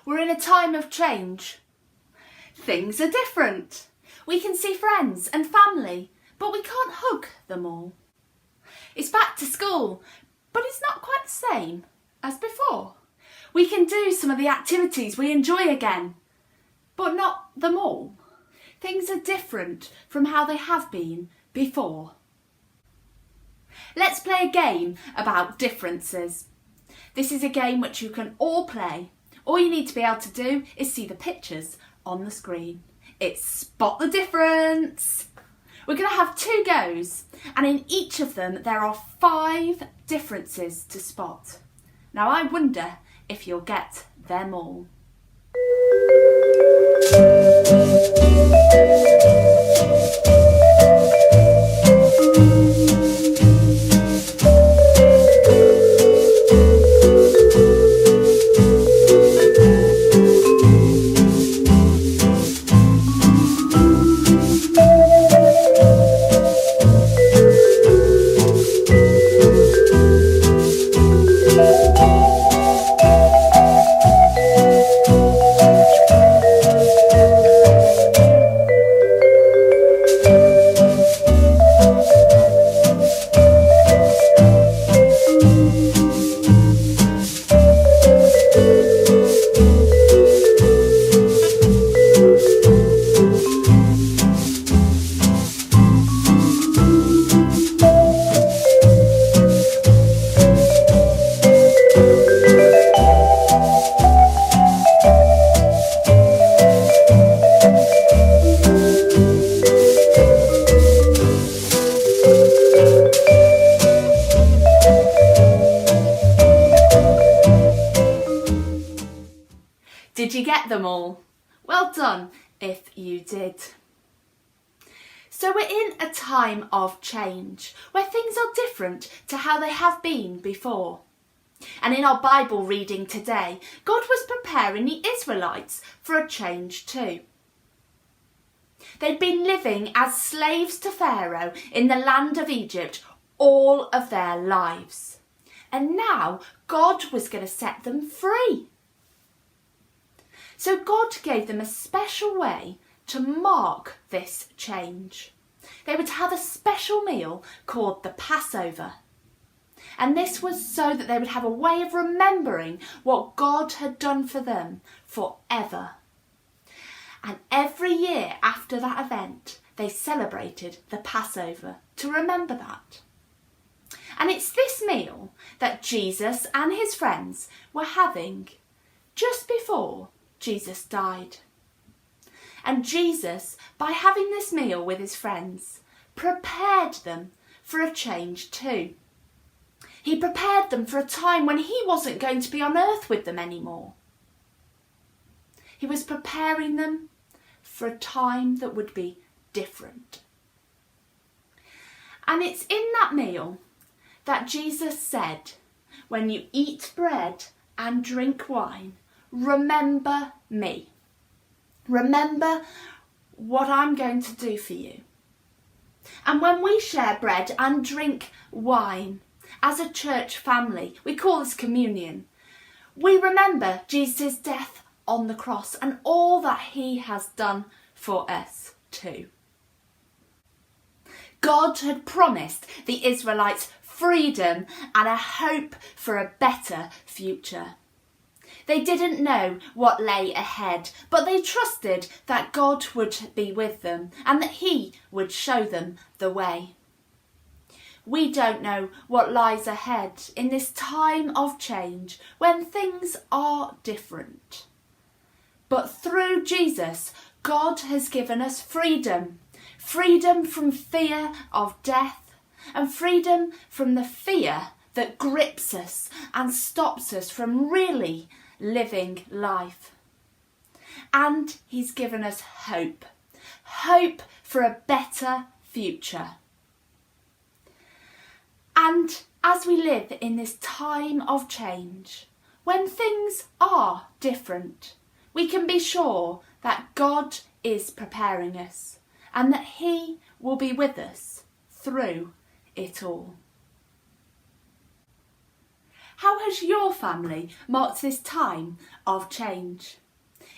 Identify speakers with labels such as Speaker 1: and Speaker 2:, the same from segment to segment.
Speaker 1: We're in a time of change. Things are different. We can see friends and family, but we can't hug them all. It's back to school, but it's not quite the same as before. We can do some of the activities we enjoy again, but not them all. Things are different from how they have been before. Let's play a game about differences. This is a game which you can all play. All you need to be able to do is see the pictures on the screen. It's Spot the Difference. We're going to have 2 goes, and in each of them there are 5 differences to spot. Now I wonder if you'll get them all. Did you get them all? Well done if you did. So we're in a time of change where things are different to how they have been before. And in our Bible reading today, God was preparing the Israelites for a change too. They'd been living as slaves to Pharaoh in the land of Egypt all of their lives. And now God was going to set them free. So God gave them a special way to mark this change. They were to have a special meal called the Passover. And this was so that they would have a way of remembering what God had done for them forever. And every year after that event, they celebrated the Passover to remember that. And it's this meal that Jesus and his friends were having just before Jesus died. And Jesus, by having this meal with his friends, prepared them for a change too. He prepared them for a time when he wasn't going to be on earth with them anymore. He was preparing them for a time that would be different. And it's in that meal that Jesus said, "When you eat bread and drink wine, remember me. Remember what I'm going to do for you." And when we share bread and drink wine as a church family, we call this communion, we remember Jesus' death on the cross and all that he has done for us too. God had promised the Israelites freedom and a hope for a better future. They didn't know what lay ahead, but they trusted that God would be with them and that he would show them the way. We don't know what lies ahead in this time of change when things are different. But through Jesus, God has given us freedom. Freedom from fear of death and freedom from the fear that grips us and stops us from really living life. And he's given us hope. Hope for a better future. And as we live in this time of change, when things are different, we can be sure that God is preparing us and that he will be with us through it all. How has your family marked this time of change?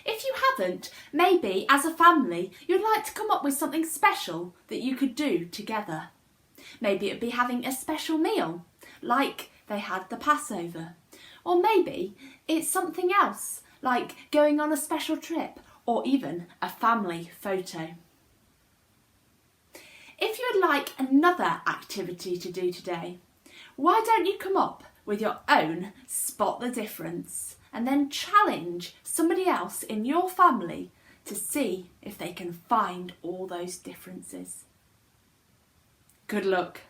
Speaker 1: If you haven't, maybe as a family you'd like to come up with something special that you could do together. Maybe it'd be having a special meal, like they had the Passover. Or maybe it's something else, like going on a special trip or even a family photo. If you would like another activity to do today, why don't you come up with your own Spot the Difference and then challenge somebody else in your family to see if they can find all those differences. Good luck.